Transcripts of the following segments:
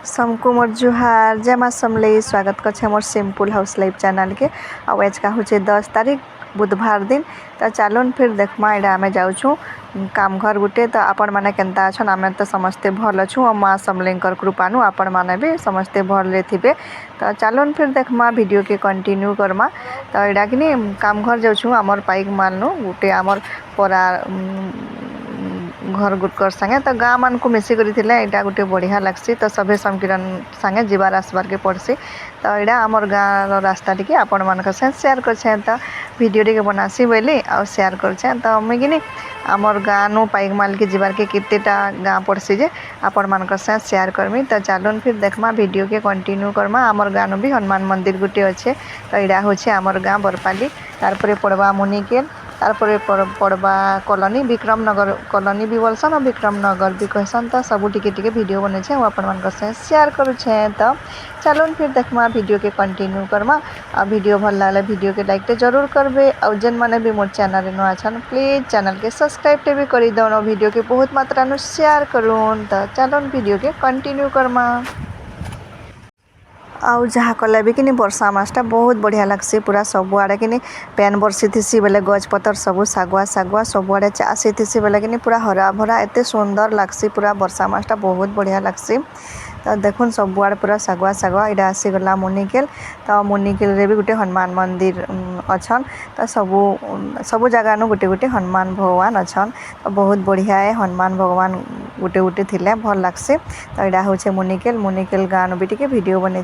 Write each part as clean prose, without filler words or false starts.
समको मोर जुहार जय माँ समले स्वागत कर more simple house life channel के आज का हूँ 10 तारीख बुधवार दिन तो चलन फिर देखमा एडा आमे जाऊँ काम घर गुटे तो आपण मैंने केन्ता अच्छन आम तो समस्ते भल अच्छू और माँ समलेंकर कृपानु आपण मैंने भी समस्ते भल थे तो चलन फिर देखमा वीडियो के कंटिन्यू करमा तो एडा कि काम घर जाऊँ आमर पाइक मालनु गुटे आमर परा घर गुटकर संगे तो गाँ मान को मिसी यहाँ गोटे बढ़िया लगसी तो सभे समकिरन संगे जीवार आसबार के पड़सी तो यहाँ आमर गाँव रास्ता टी आपण मान शेयर कर तो वीडियो टी बनासी बोली आ शेयर कर तो मुझे आमर गाँ नु पाइक माल के जीवार के केतेटा गाँ पड़सी जे आपण मान शेयर करमी तो चलन फिर देखमा वीडियो के कंटिन्यू करमा आमर गाँ भी हनुमान मंदिर गुटे अच्छे तो यहाँ हूँ आमर गाँ बरपाली तार पड़वा मुनिकेल तारपरे पड़वा कॉलोनी विक्रमनगर कॉलोनी भी बोलसन और विक्रमनगर भी कहसन तो सबू टिके वीडियो बने आपण मान शेयर करुछे तो चलन फिर देखमा वीडियो के कंटिन्यू करमा आ वीडियो भल लगे वीडियो के लाइक जरूर करबे और जेन माने भी मोर चैनल नुआ छन प्लीज चैनल के सब्सक्राइब भी कर दौन वीडियो के बहुत मात्रा नु शेयर करूँ तो चलन वीडियो के कंटिन्यू करमा आउ जहाँ कले भी कि वर्षा मासटा बहुत बढ़िया लगसी पूरा सबुआड़े कि पेन बरसी थी बेले गज पतर सबू सागुआ सागुआ सबुआड़े चाष थी बेले कि पूरा हरा भरा एत सुंदर लगसी पूरा वर्षा मासटा बहुत बढ़िया लगसी तो देखुन सबुआड़े पूरा सागुआ सागुआ इटा आसीगला मुनिकेल तो मुनिकेल रे भी गोटे हनुमान मंदिर अच्छन तो सबू जगह नु गोटे गोटे हनुमान भगवान अच्छन तो बहुत बढ़िया है हनुमान भगवान गोटे गोटे थिले भल लागसी तो यहाँ हूँ मुनिकेल गाँव भी टे वीडियो बने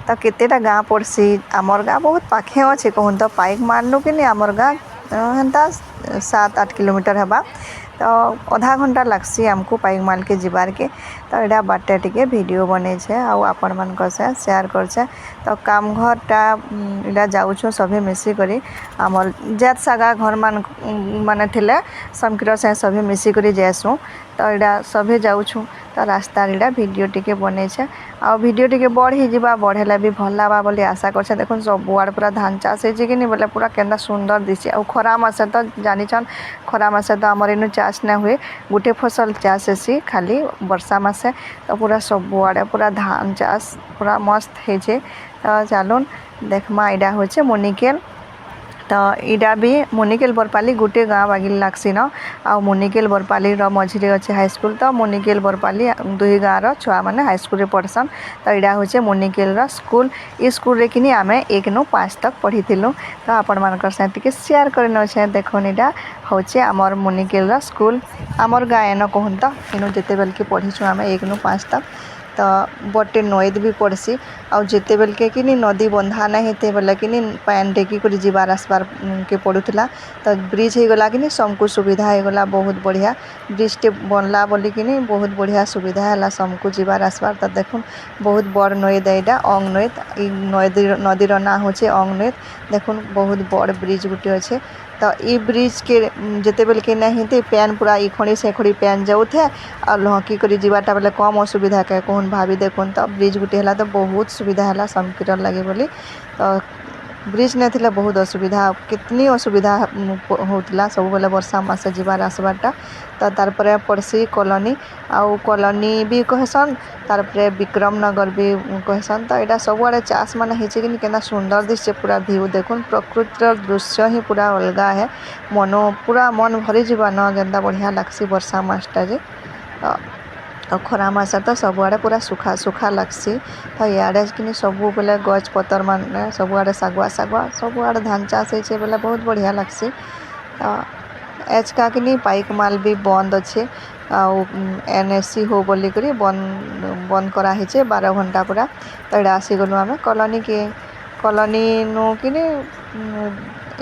तो केतेटा गाँ पड़सी आमर गाँ बहुत पाखे अच्छे कहूँ तो पाइक मारनु कि आमर गाँ हेन्ता 7-8 किलोमीटर हवा तो आधा घंटा लगसी आमको पाइक माल के जीवार के तो यहाँ बाटे टे वीडियो बने आपण मान शेयर कर तो काम घरटा यहाँ जाऊँ सभी मिसिक आमर जेत सागा घर मान माने थिले समकिर से सभी मिसिक जासुँ तो यहाँ सभी जाऊँ तो रास्ता यहाँ वीडियो टे बने आ वीडियो टे बढ़ी जा बढ़ेला भी भल लगा बोली आशा कर देखो सबुआड़ पूरा धान चाष होगी कि बोले पूरा केन्दा सुंदर दिशे आ खरा मासे तो जानीछन खरा मासे तो आमर इनू चाष ना हुए गोटे फसल चाष हेसी खाली वर्षा मासे तो पूरा सबुआड़े पूरा धान चाष पूरा मस्त है तो चलुन देखमा यहाँ हूँ मुनिकेल तो यहाँ भी मुनिकेल बरपाली गोटे गाँ बागिल लागसी न आ मुनिकेल बरपाली मझे अच्छे हाईस्कल तो मुनिकेल बरपाली दुई गाँव छुआ मैंने हाईस्कल पढ़सन तो यहाँ हूँ मुनिकेल स्कूल स्कूल रे कि आम 1 नु 5 तक पढ़ी तो आपण मान शेयर कर देखुन यहाँ हूँ आमर मुनिकेल स्कूल आमर गाँ न कहूँ तो इनू जिते बेल के पढ़ीचु आम 1 नु 5 तक तो बटे नईद भी पड़सी आउ जिते बेल के कि नदी बंधा नहीं होते बोले कि पैन टेकी कर जीवार आसबार के पड़ूला तो ब्रिज हो गला कि सबको सुविधा हो गला बहुत बढ़िया ब्रिज टे बनला बोली कि बहुत बढ़िया सुविधा है सबको जीवार आसबार तो देखुन बहुत बड़ नईद यहाँ अंग नईद नदीर ना हूँ अंग नईद देखुन बहुत बड़ ब्रिज गुटे अच्छे तो ये ब्रिज के जिते बेल के नहीं थे पैन पूरा इखड़ी से खड़ी पैन जाऊ थे और लहकी कर जीवाटा बेले कम असुविधा के कहून भाभी देखुन तो ब्रिज गुटे है तो बहुत सुविधा है समकिर लगे बोली तो ब्रिज नहीं थे बहुत असुविधा कितनी असुविधा होता सब बेले वर्षा मास जीवार आसबारटा तो तारपरे पड़सी कॉलोनी आउ कॉलोनी भी कहसन तारपरे विक्रमनगर भी कहसन तो यहाँ सबुआड़े चाष मान होगी कि सुंदर दिशे पूरा व्यू देखुन प्रकृतिर दृश्य ही पूरा अलगा है मन पूरा मन भरी जीवा न केन्ता बढ़िया लगसी वर्षा मासटा जे और खरा मास तो सबुआड़े पूरा सुखा सुखा लगसी तो इे कि सबू बेले गज पतर मान सबुआड़े सागुआ सागुआ सबुआड़े धान चाष होइछे बेले बहुत बढ़िया लगसी तो एचका कि पाइक माल भी बंद अच्छे NSC हो बोली करी बंद कराही 12 घंटा पूरा तो यहाँ आसीगलु आम कॉलोनी के कॉलोनी नु कि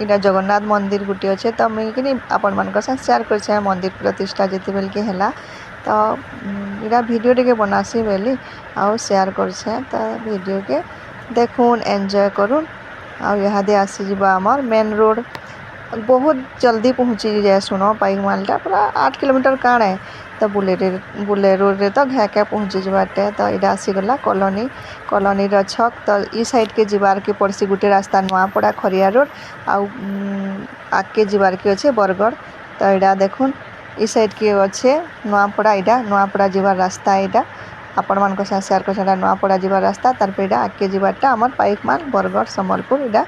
इटा जगन्नाथ मंदिर गुटे अच्छे तो मुझे कि आपण मान शेयर कर मंदिर प्रतिष्ठा जिते बेल के है तो यहाँ वीडियो टे बनासी बोली आउ शेयर कर तो वीडियो के देखुन एंजॉय करुन आ यहाँ दे आसी आमर मेन रोड बहुत जल्दी पहुँची जाए सुनो पाइक मालटा पूरा 8 किलोमीटर काण है तो बुलेरो रे तो घाके पहुँची जाटे तो यहाँ आसीगला कॉलोनी छक तो ई साइड के जीवार के पड़सी गोटे रास्ता नुआपड़ा खरिया रोड आउ आगे जीवार के अच्छे बरगढ़ तो यहाँ देखुन ई साइड के अच्छे नुआपड़ा यहाँ नुआपड़ा जीवार रास्ता यहाँ आपण मान सेयार कर नुआपड़ा जीवा रास्ता तार पे इटा आगे जीवाटा आमर पाइकमाल बरगढ़ सम्बलपुर इटा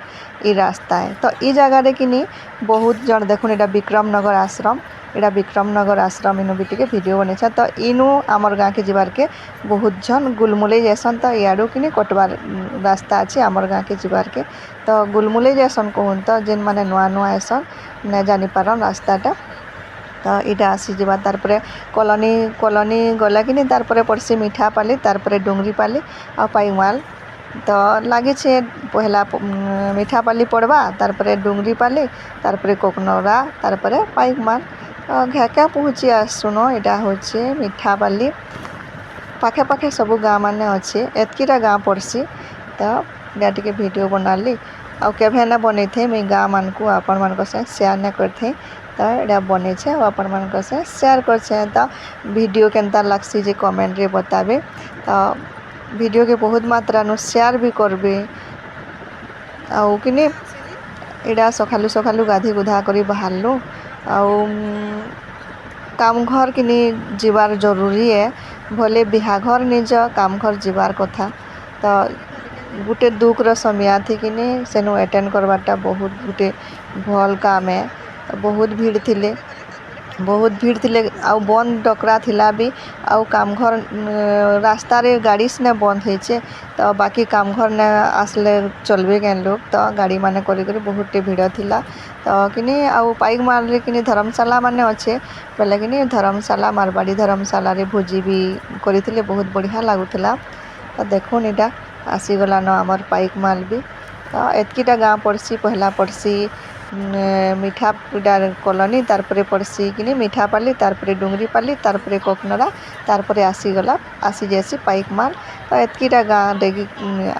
ई रास्ता है। तो ई जगह कि बहुत जन देखुन इटा विक्रमनगर आश्रम इटा विक्रमनगर आश्रम इनु भी टिके वीडियो बने तो इनु आमर गाँ के जीवार के बहुत जन गुलमुले जैसन तो इाड़ू कि कटवार रास्ता अच्छे आमर गाँ के जीवार के तो गुलमुले जैसन कहून तो जेन माने नुआ नुआ ऐसन न जानी पारन रास्ताटा तो इटा आसी जावा तारपरे कॉलोनी कॉलोनी गला कि तारपरे पड़सी मीठापाली तारपरे डुंगरीपाली आ पाइकमाल तो लगे पहला मीठापाली पड़वा तारपरे डुंगरीपाली तारपरे कोकनौरा तारपरे पाइकमाल घाका पहुँची आसुन इटा होचे मीठापाली पाखे पाखे सबू गाँ माने अच्छे एतकीटा गाँ पड़सी तो इटा टिके वीडियो बनाली आ केभे ना बनै थे मैं गाँ मान को आपण मान से शेयर ना करथे तो इटा बने आपण मान से शेयर कर तो वीडियो केनता लगसी जे कमेंट रे बताबे तो वीडियो के बहुत मात्रा नु शेयर भी करबे आउ किने इटा सखालु सखालु गाधी गुधा करी बाहरलु आउ काम घर किनी जीवार जरूरी है भले बिहाघर निज काम घर जीवार कथा तो गुटे दुखर समय थी कि सेनु अटेंड करवाटा बहुत गुटे भल काम है तो बहुत भीड़ थिले आउ बंद डकरा थिला भी आउ काम घर रास्ता रे गाड़ी से बंद होइछे तो बाकी काम घर ने आसले चलबे केन लोग तो गाड़ी माने करी करी बहुत भीड़ थिला तो किनी आउ पाइकमाल रे किनी धर्मशाला माने अच्छे बेले किनी धर्मशाला मारवाड़ी धर्मशाला रे भोजी भी करिथिले बहुत बढ़िया लागुथिला तो देखुन इटा आसीगला न आमर पाइकमाल भी तो एतकीटा गाँ पड़सी पहला पड़सी मीठा कॉलोनी तारपरे पड़सी कि मीठापाली तारपरे डुंगरीपाली तारपरे कोकनरा तारपरे आसीगला आसी जासी पाइकमाल तो एतकीटा गाँ डेगी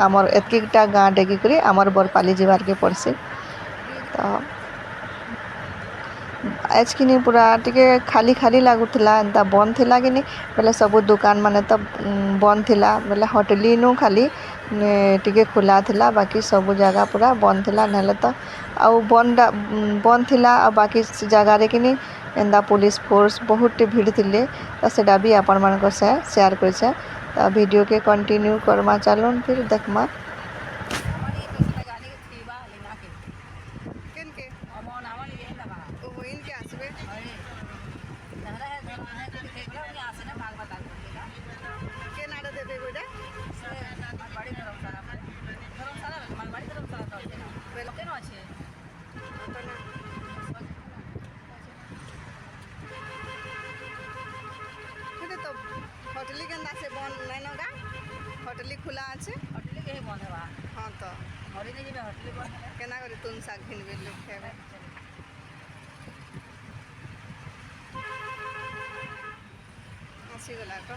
आमर एतकीटा गाँ डेगी करी आमर बरपाली जीवार के पड़सी तो आज कि पूरा टिके खाली खाली लगुला एंता बंद थिला कि बेले सबू दुकान माने तो बंद थिला बेले होटली नु खाली टिके खुला थिला बाकी सबू जगह पूरा बंद थिला नहले तो आउ बंद थिला आ बाकी जगह रे कि एंता पुलिस फोर्स बहुत भीड़ थिले तो सेटा भी आपण मान से शेयर कर तो वीडियो के कंटिन्यू करमा चलून फिर देखमा होटली के से बंद नहीं नगा होटली खुला अच्छे होटली के बंद है हाँ तो मरी नहीं जेबे होटली बंद केना करी तुम साग घिन बेल लोग खेबे आसी गला तो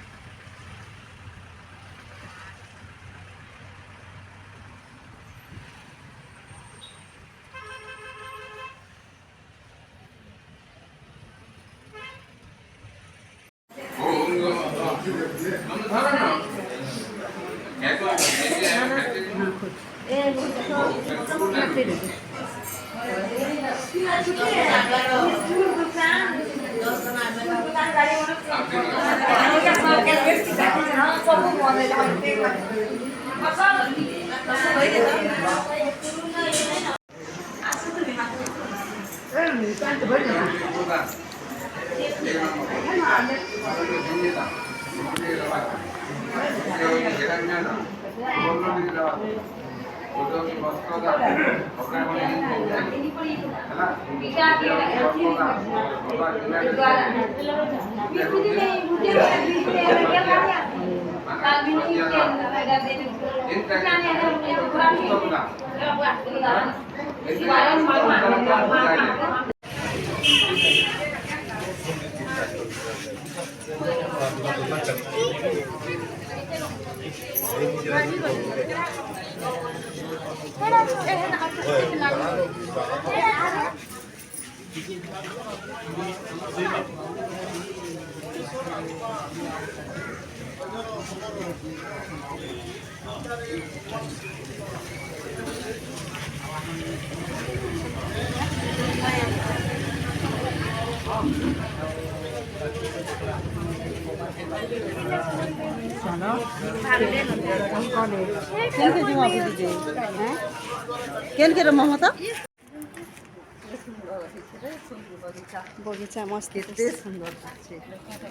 बगीचा मस्त କେତେ ସୁନ୍ଦର ଅଛି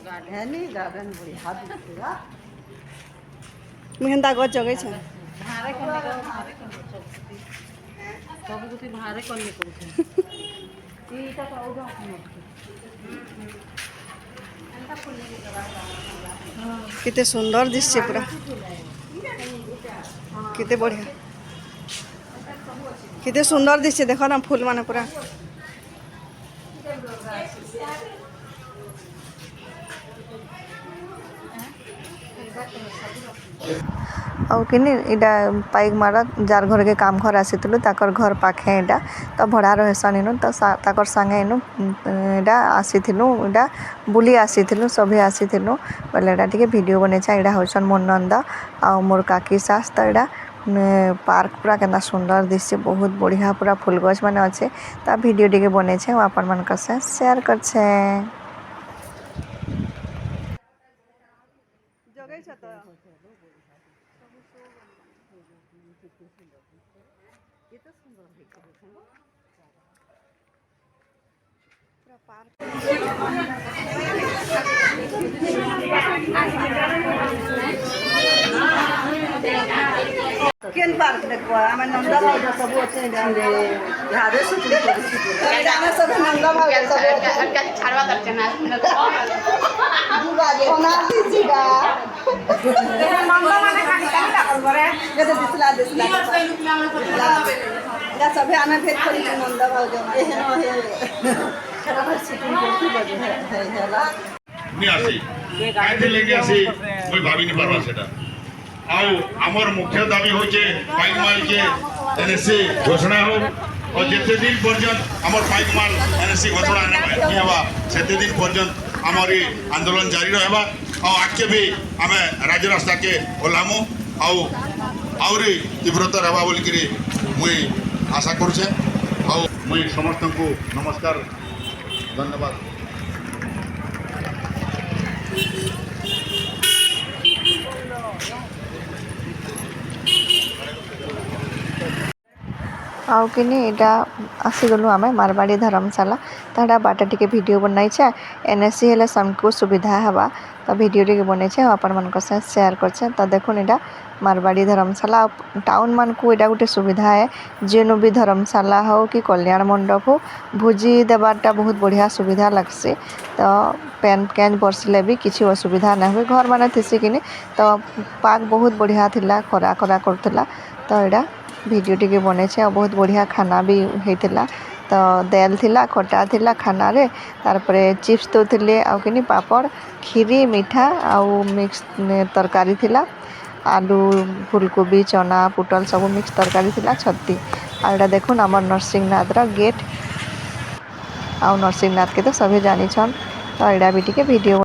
ଗାର୍ଡେନ ଗାର୍ଡେନ ବଢ଼ିଆ ଦିଶୁଥିଲା मुझे गच जगै छे ଭାରେ କଲେ ସବୁ କିଛି ଭାରେ କଲେ କହୁଛନ୍ତି ଏଇଟା କହୁଛ किते सुंदर दिसছে पूरा किते बढ़िया किते सुंदर दिसছে देखो ना फूल माने पूरा ଆଉ କିନି ଏଇଟା ପାଇକ ମାର ଯାର ଘରକେ କାମ ଘର ଆସିଥିଲୁ ତାକର ଘର ପାଖେ ଏଇଟା ତ ଭଡ଼ା ରହେସନ୍ ଇନୁ ତ ତାକର ସାଙ୍ଗେ ଇନୁ ଏଇଟା ଆସିଥିଲୁ ଏଇଟା ବୁଲି ଆସିଥିଲୁ ସଭେ ଆସିଥିଲୁ ବୋଲେ ଏଇଟା ଟିକେ ଭିଡ଼ିଓ ବନେଇଛେ ଏଇଟା ହେଉଛନ୍ ମୋର ନନ୍ଦ ଆଉ ମୋର କାକି ଶାଶ ତ ଏଇଟା ପାର୍କ ପୁରା କେନ୍ତା ସୁନ୍ଦର ଦିଶଛି ବହୁତ ବଢ଼ିଆ ପୁରା ଫୁଲ ଗଛ ମାନେ ଅଛେ ତା ଭିଡ଼ିଓ ଟିକେ ବନେଇଛେ ଆଉ ଆପଣମାନଙ୍କ ସାଙ୍ଗେ ସେୟାର କରଛେ ଜଗେଇଛ ତ କେତେ ସୁନ୍ଦର ହେଇଛି ପୁରା ପାର୍କ केन पार्क देखबो आमे नंदा भाव सब अछि ଝାଡ଼େ ଶୁଖିଲି କରିଛି जाने सब नंदा भाव सब छाड़वा करते ना बुगा जे बना दीजिएगा नंदा माने खाली काली लागल बरे ये तो दिसला या सब आने भेट करी नंदा भाव जो नी आसी काहे लेके आसी कोई भाभी नहीं पारबा सेटा आउ हमर मुख्य दाबी होचे पाइक माल के एनएससी घोषणा हो और जेते दिन पर्यंत हमर पाइक माल एनएससी घोषणा नहीं हवा सेते दिन पर्यंत हमर आंदोलन जारी रहबा और आके भी हमें राज्य रास्ता के ओलामु आउरी तीव्रता रहबा बोल करी मुई आशा करूछे और मुई समस्त को नमस्कार धन्यवाद ଆଉ କିନି ଏଇଟା ଆସିଗଲୁ ଆମେ ମାରବାଡ଼ି ଧର୍ମଶାଲା ତ ଏଇଟା ବାଟ ଟିକେ ଭିଡ଼ିଓ ବନାଇଛେ ଏନ୍ଏସ୍ସି ହେଲେ ସମସ୍ତଙ୍କୁ ସୁବିଧା ହେବା ତ ଭିଡ଼ିଓ ଟିକେ ବନେଇଛେ ଆଉ ଆପଣମାନଙ୍କ ସାଙ୍ଗେ ସେୟାର କରଛେ ତ ଦେଖୁନ୍ ଏଇଟା ମାରବାଡ଼ି ଧର୍ମଶାଲା ଆଉ ଟାଉନ୍ ମାନଙ୍କୁ ଏଇଟା ଗୋଟେ ସୁବିଧା ହେ ଯେନୁ ବି ଧର୍ମଶାଲା ହଉ କି କଲ୍ୟାଣ ମଣ୍ଡପ ହଉ ଭୋଜି ଦେବାରଟା ବହୁତ ବଢ଼ିଆ ସୁବିଧା ଲାଗ୍ସି ତ ପେନ୍ କେନ୍ ବର୍ଷିଲେ ବି କିଛି ଅସୁବିଧା ନାହିଁ ହୁଏ ଘର ମାନେ ଥିସି କିନି ତ ପାର୍କ ବହୁତ ବଢ଼ିଆ ଥିଲା ଖରା ଖରା କରୁଥିଲା ତ ଏଇଟା ଭିଡ଼ିଓ ଟିକେ ବନେଇଛେ ଆଉ ବହୁତ ବଢ଼ିଆ ଖାନା ବି ହେଇଥିଲା ତ ଦେଲ ଥିଲା ଖଟା ଥିଲା ଖାନାରେ ତାପରେ ଚିପ୍ସ ଦଉଥିଲେ ଆଉ କିନି ପାପଡ଼ କ୍ଷୀରି ମିଠା ଆଉ ମିକ୍ସ ତରକାରୀ ଥିଲା आलू फूलकोबी चना पुटल सब मिक्स तरकारी थिला छत्ती आ एटा देखुन हमर नरसिंहनाथ गेट आ नरसिंहनाथ के तो सभी जानी छन तो एटा भी टिके वीडियो